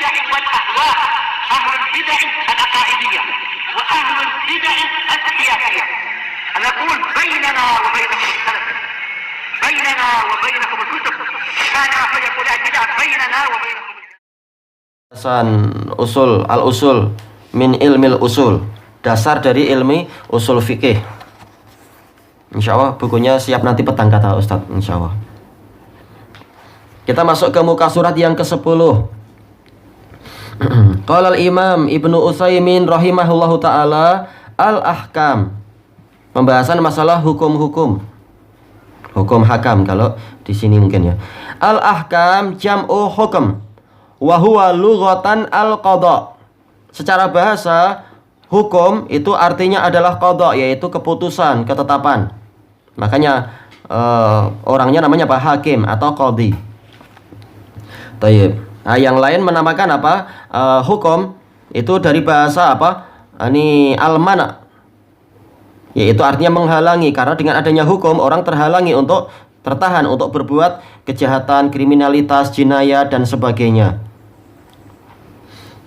البدع والأهواء، أهل البدع العقائدية وأهل البدع السياسية. نقول بيننا وبينكم السلف، بيننا وبينكم الكتب، كان فيقول البدع بيننا وبينكم. Usul al-usul min ilmil usul, dasar dari ilmi usul fikih. Insya Allah bukunya siap nanti petang kata Ustadz, insya Allah. Kita masuk ke muka surat yang ke-10. Qala al-Imam Ibnu Utsaimin rahimahullahu taala al-ahkam. Pembahasan masalah hukum-hukum. Hukum hakam kalau di sini mungkin ya. Al-ahkam jam'u hukm wa huwa lughatan al-qada. Secara bahasa hukum itu artinya adalah qada, yaitu keputusan, ketetapan. Makanya orangnya namanya apa? Hakim atau qadhi. Tayyib. Nah, yang lain menamakan apa? Hukum itu dari bahasa apa? Ini al-mana', yaitu artinya menghalangi, karena dengan adanya hukum orang terhalangi untuk tertahan untuk berbuat kejahatan, kriminalitas, jinayah dan sebagainya.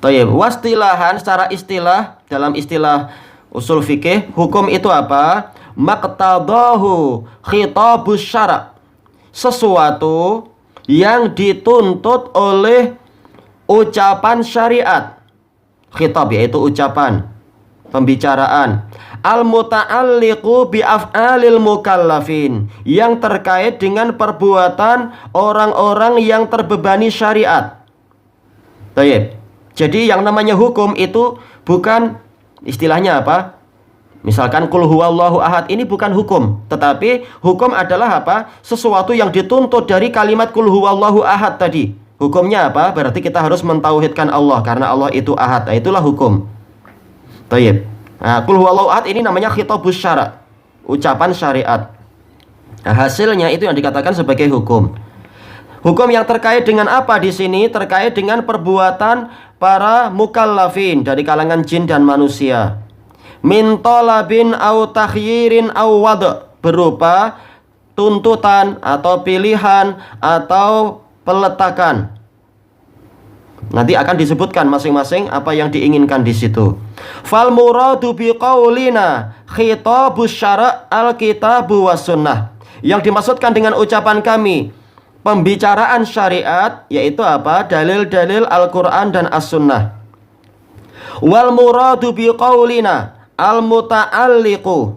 Tayyib. Wastilahan, secara istilah, dalam istilah usul fikih, hukum itu apa? Maqtadahu khitabus syara', sesuatu yang dituntut oleh ucapan syariat. Khitab yaitu ucapan, pembicaraan. Al-muta'alliqu bi af'alil mukallafin, yang terkait dengan perbuatan orang-orang yang terbebani syariat. Tayyib. Jadi yang namanya hukum itu bukan istilahnya apa? Misalkan qul huwallahu ahad, ini bukan hukum, tetapi hukum adalah apa? Sesuatu yang dituntut dari kalimat qul huwallahu ahad tadi. Hukumnya apa? Berarti kita harus mentauhidkan Allah karena Allah itu ahad. Nah, itulah hukum. Tayyib. Nah, qul huwallahu ahad ini namanya khitabus syara', ucapan syariat. Nah, hasilnya itu yang dikatakan sebagai hukum. Hukum yang terkait dengan apa di sini? Terkait dengan perbuatan para mukallafin dari kalangan jin dan manusia. Min talabin au takhyirin au wad', berupa tuntutan atau pilihan atau peletakan. Nanti akan disebutkan masing-masing apa yang diinginkan di situ. Fal muradu biqaulina khitabus syara' al-kitabu was sunnah. Yang dimaksudkan dengan ucapan kami pembicaraan syariat, yaitu apa? Dalil-dalil Al-Quran dan As-Sunnah. Wal muradu biqaulina al-muta'alliqu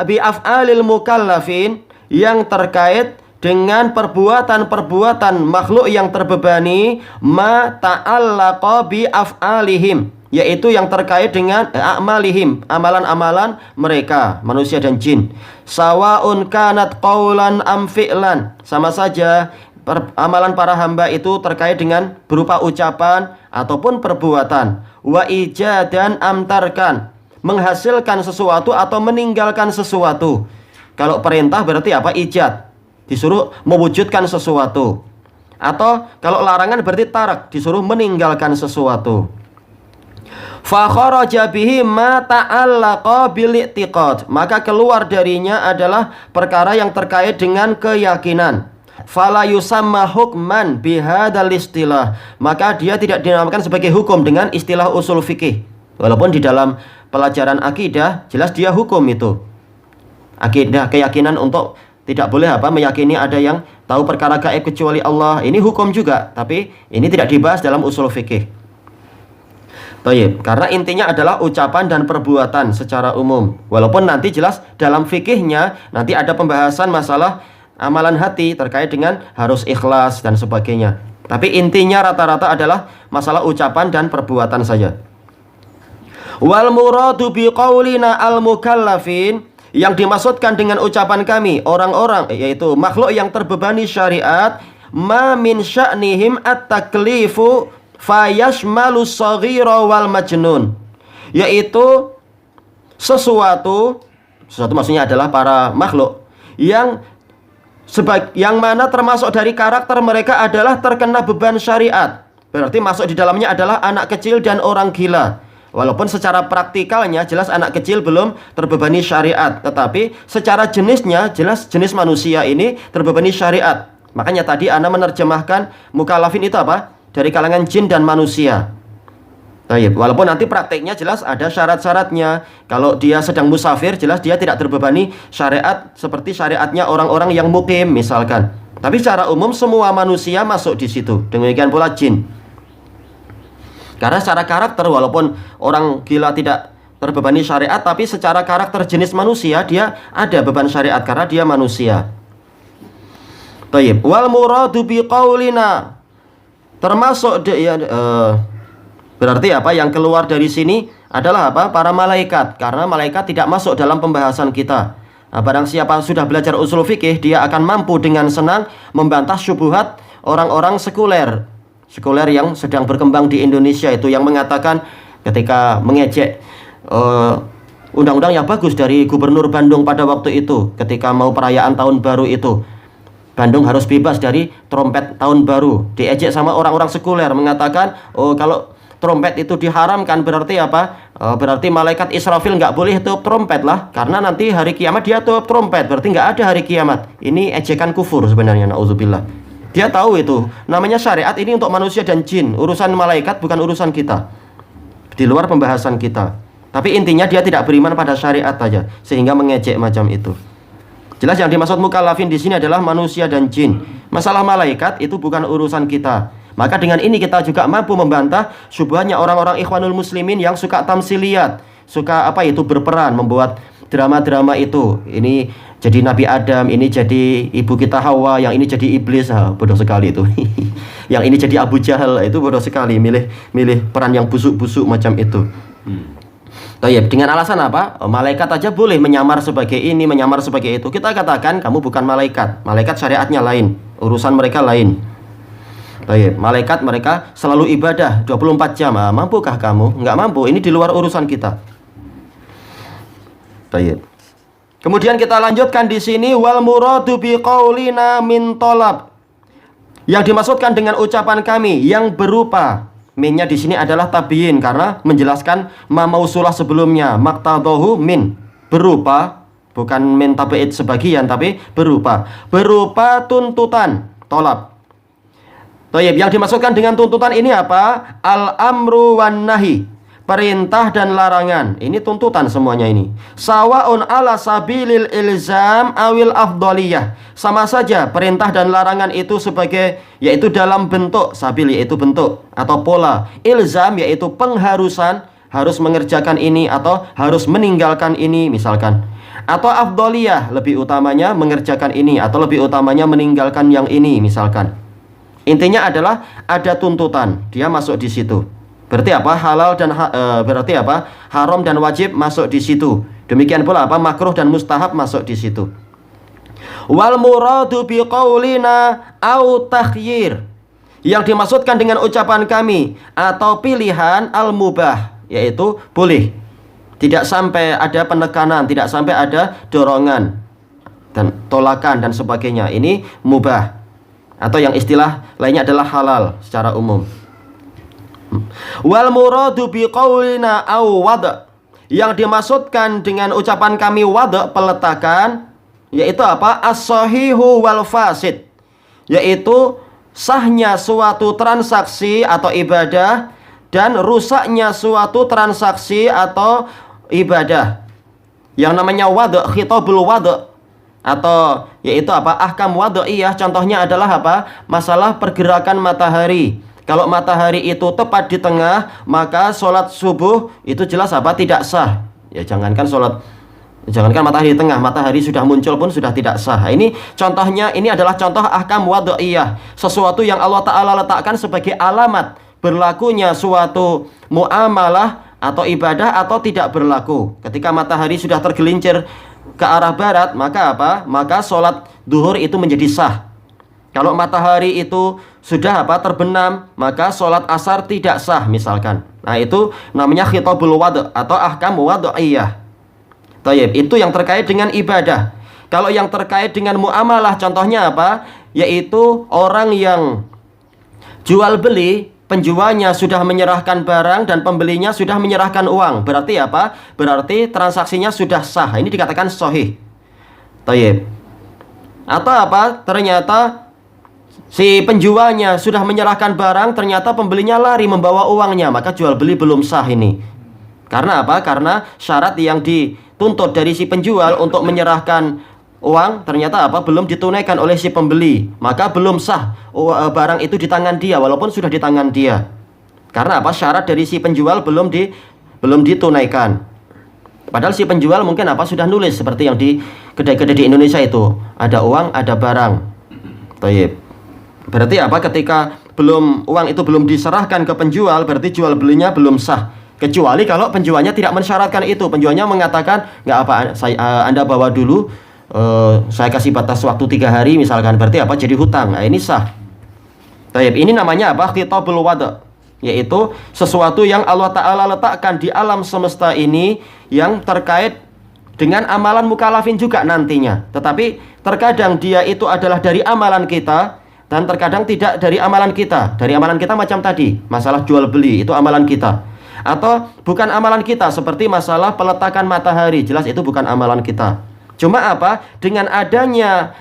bi af'alil mukallafin, yang terkait dengan perbuatan-perbuatan makhluk yang terbebani, ma ta'allaqa bi af'alihim, yaitu yang terkait dengan a'malihim, amalan-amalan mereka, manusia dan jin. Sawaun kanat qaulan am fi'lan, sama saja amalan para hamba itu terkait dengan berupa ucapan ataupun perbuatan. Wa ijadan am tarkan, menghasilkan sesuatu atau meninggalkan sesuatu. Kalau perintah berarti apa? Ijad, disuruh mewujudkan sesuatu. Atau kalau larangan berarti tarak, disuruh meninggalkan sesuatu. Fa kharaja bihi ma ta'allaqa bil i'tiqad, maka keluar darinya adalah perkara yang terkait dengan keyakinan. Fala yusamma hukman bihadzal istilah, maka dia tidak dinamakan sebagai hukum dengan istilah usul fikih. Walaupun di dalam pelajaran akidah jelas dia hukum itu. Akidah, keyakinan untuk tidak boleh apa? Meyakini ada yang tahu perkara gaib kecuali Allah. Ini hukum juga, tapi ini tidak dibahas dalam usul fikih. Tayyib. Karena intinya adalah ucapan dan perbuatan secara umum. Walaupun nanti jelas dalam fikihnya nanti ada pembahasan masalah amalan hati terkait dengan harus ikhlas dan sebagainya. Tapi intinya rata-rata adalah masalah ucapan dan perbuatan saja. Wal muradu biqaulina al mukallafin, yang dimaksudkan dengan ucapan kami orang-orang, yaitu makhluk yang terbebani syariat, ma min sya'nihim at-taklifu fayashmalu shaghira wal majnun, yaitu sesuatu maksudnya adalah para makhluk yang mana termasuk dari karakter mereka adalah terkena beban syariat. Berarti masuk di dalamnya adalah anak kecil dan orang gila. Walaupun secara praktikalnya jelas anak kecil belum terbebani syariat, tetapi secara jenisnya jelas jenis manusia ini terbebani syariat. Makanya tadi Ana menerjemahkan mukallafin itu apa? dari kalangan jin dan manusia. Baik, walaupun nanti prakteknya jelas ada syarat-syaratnya. Kalau dia sedang musafir, jelas dia tidak terbebani syariat seperti syariatnya orang-orang yang mukim misalkan. Tapi secara umum semua manusia masuk di situ. Demikian pula jin. Karena secara karakter walaupun orang gila tidak terbebani syariat, tapi secara karakter jenis manusia dia ada beban syariat karena dia manusia. Baik, wal muradu biqaulina termasuk berarti apa yang keluar dari sini adalah apa? Para malaikat. Karena malaikat tidak masuk dalam pembahasan kita. Nah, barang siapa sudah belajar usul fikih, dia akan mampu dengan senang membantah syubhat orang-orang sekuler. Sekuler yang sedang berkembang di Indonesia itu, yang mengatakan ketika mengejek undang-undang yang bagus dari Gubernur Bandung pada waktu itu, ketika mau perayaan tahun baru itu, Bandung harus bebas dari trompet tahun baru. Diejek sama orang-orang sekuler, mengatakan, oh kalau trompet itu diharamkan berarti apa? Berarti malaikat Israfil nggak boleh tutup trompet lah, karena nanti hari kiamat dia tutup trompet, berarti nggak ada hari kiamat. Ini ejekan kufur sebenarnya, na'udzubillah. Dia tahu itu, namanya syariat ini untuk manusia dan jin, urusan malaikat bukan urusan kita, di luar pembahasan kita. Tapi intinya dia tidak beriman pada syariat saja, sehingga mengejek macam itu. Jelas yang dimaksud mukallafin di sini adalah manusia dan jin. Masalah malaikat itu bukan urusan kita. Maka dengan ini kita juga mampu membantah syubhatnya orang-orang ikhwanul muslimin yang suka tamsiliyat, suka apa itu berperan, membuat drama-drama itu. Ini jadi Nabi Adam, ini jadi ibu kita Hawa, yang ini jadi iblis. Bodoh sekali itu. Yang ini jadi Abu Jahal, itu bodoh sekali, milih peran yang busuk-busuk macam itu. Tayyib, dengan alasan apa? Malaikat aja boleh menyamar sebagai ini, menyamar sebagai itu. Kita katakan kamu bukan malaikat. Malaikat syariatnya lain, urusan mereka lain. Tayyib, malaikat mereka selalu ibadah 24 jam. Mampukah kamu? Nggak mampu, ini di luar urusan kita. Tayyib. Kemudian kita lanjutkan di sini, wal muradu biqaulina min talab. Yang dimaksudkan dengan ucapan kami yang berupa, minnya di sini adalah tabiin karena menjelaskan ma mausulah sebelumnya, maktadahu min, berupa, bukan min tabi'id sebagian tapi berupa tuntutan, tolab. Tayyib, yang dimaksudkan dengan tuntutan ini apa? Al-amru wan nahi, perintah dan larangan. Ini tuntutan semuanya ini. Sawaun ala sabilil ilzam awil afdaliyah. Sama saja perintah dan larangan itu sebagai, yaitu dalam bentuk sabil, yaitu bentuk atau pola. Ilzam yaitu pengharusan, harus mengerjakan ini atau harus meninggalkan ini misalkan. Atau afdaliyah, lebih utamanya mengerjakan ini atau lebih utamanya meninggalkan yang ini misalkan. Intinya adalah ada tuntutan, dia masuk di situ. Berarti apa? Halal dan berarti apa? Haram dan wajib masuk di situ. Demikian pula apa? Makruh dan mustahab masuk di situ. Wal muradu biqaulina au takhyir. Yang dimaksudkan dengan ucapan kami atau pilihan al-mubah, yaitu boleh. Tidak sampai ada penekanan, tidak sampai ada dorongan dan tolakan dan sebagainya. Ini mubah. Atau yang istilah lainnya adalah halal secara umum. Wal muradu biqaulina au wad'. Yang dimaksudkan dengan ucapan kami wad', peletakan, yaitu apa? As-sahihu wal fasid, yaitu sahnya suatu transaksi atau ibadah dan rusaknya suatu transaksi atau ibadah. Yang namanya wad', khitabul wad', atau yaitu apa? Ahkam wad'iyah, contohnya adalah apa? Masalah pergerakan matahari. Kalau matahari itu tepat di tengah, maka sholat subuh itu jelas apa? Tidak sah. Ya jangankan matahari di tengah, matahari sudah muncul pun sudah tidak sah. Ini contohnya, ini adalah contoh ahkam wad'iyah, sesuatu yang Allah Ta'ala letakkan sebagai alamat berlakunya suatu muamalah atau ibadah atau tidak berlaku. Ketika matahari sudah tergelincir ke arah barat, maka apa? Maka sholat duhur itu menjadi sah. Kalau matahari itu sudah apa? Terbenam, maka sholat asar tidak sah misalkan. Nah itu namanya khitabul wad' atau ahkam wad'iyah. Tayyib, itu yang terkait dengan ibadah. Kalau yang terkait dengan muamalah, contohnya apa? Yaitu orang yang jual beli, penjualnya sudah menyerahkan barang dan pembelinya sudah menyerahkan uang. Berarti apa? Berarti transaksinya sudah sah. Ini dikatakan sahih. Tayyib. Atau apa? Ternyata si penjualnya sudah menyerahkan barang, ternyata pembelinya lari membawa uangnya, maka jual beli belum sah ini. Karena apa? Karena syarat yang dituntut dari si penjual untuk menyerahkan uang ternyata apa? Belum ditunaikan oleh si pembeli, maka belum sah barang itu di tangan dia walaupun sudah di tangan dia. Karena apa? Syarat dari si penjual belum ditunaikan. Padahal si penjual mungkin apa? Sudah nulis seperti yang di kedai-kedai di Indonesia itu, ada uang, ada barang. Baik. Berarti apa? Ketika uang itu belum diserahkan ke penjual, berarti jual belinya belum sah. Kecuali kalau penjualnya tidak mensyaratkan itu, penjualnya mengatakan nggak apa, Anda bawa dulu. Saya kasih batas waktu 3 hari misalkan, berarti apa? Jadi hutang. Nah, ini sah. Taib, ini namanya apa? Khitabul wada', yaitu sesuatu yang Allah Ta'ala letakkan di alam semesta ini yang terkait dengan amalan mukallafin juga nantinya. Tetapi terkadang dia itu adalah dari amalan kita dan terkadang tidak dari amalan kita. Dari amalan kita macam tadi, masalah jual beli itu amalan kita. Atau bukan amalan kita, seperti masalah peletakan matahari, jelas itu bukan amalan kita. Cuma apa? Dengan adanya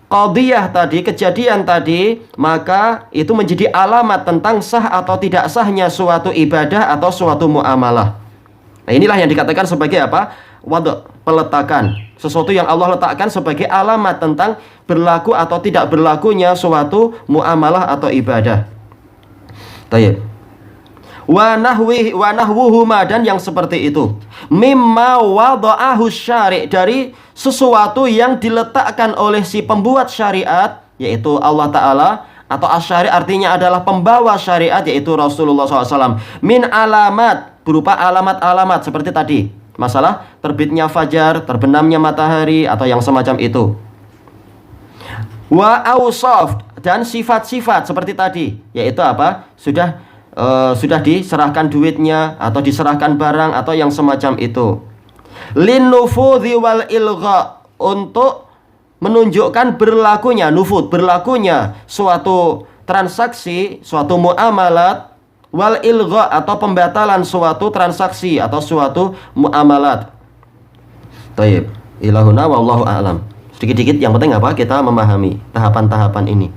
qadiyah tadi, kejadian tadi, maka itu menjadi alamat tentang sah atau tidak sahnya suatu ibadah atau suatu muamalah. Nah, inilah yang dikatakan sebagai apa? Wada', peletakan. Sesuatu yang Allah letakkan sebagai alamat tentang berlaku atau tidak berlakunya suatu muamalah atau ibadah. Baik. Wa nahwuhuma, dan yang seperti itu, mimma wada'ahu syari', dari sesuatu yang diletakkan oleh si pembuat syariat, yaitu Allah Ta'ala, atau asyari' artinya adalah pembawa syariat, yaitu Rasulullah SAW. Min alamat, berupa alamat-alamat seperti tadi, masalah terbitnya fajar, terbenamnya matahari, atau yang semacam itu. Wa awsaf, dan sifat-sifat seperti tadi, yaitu apa? Sudah diserahkan duitnya atau diserahkan barang atau yang semacam itu. Linnufudhi wal ilgha, untuk menunjukkan berlakunya nufud, berlakunya suatu transaksi, suatu muamalat, wal ilgha, atau pembatalan suatu transaksi atau suatu muamalat. Baik, ilahuna wallahu a'lam. Sedikit-sedikit yang penting apa? Kita memahami tahapan-tahapan ini.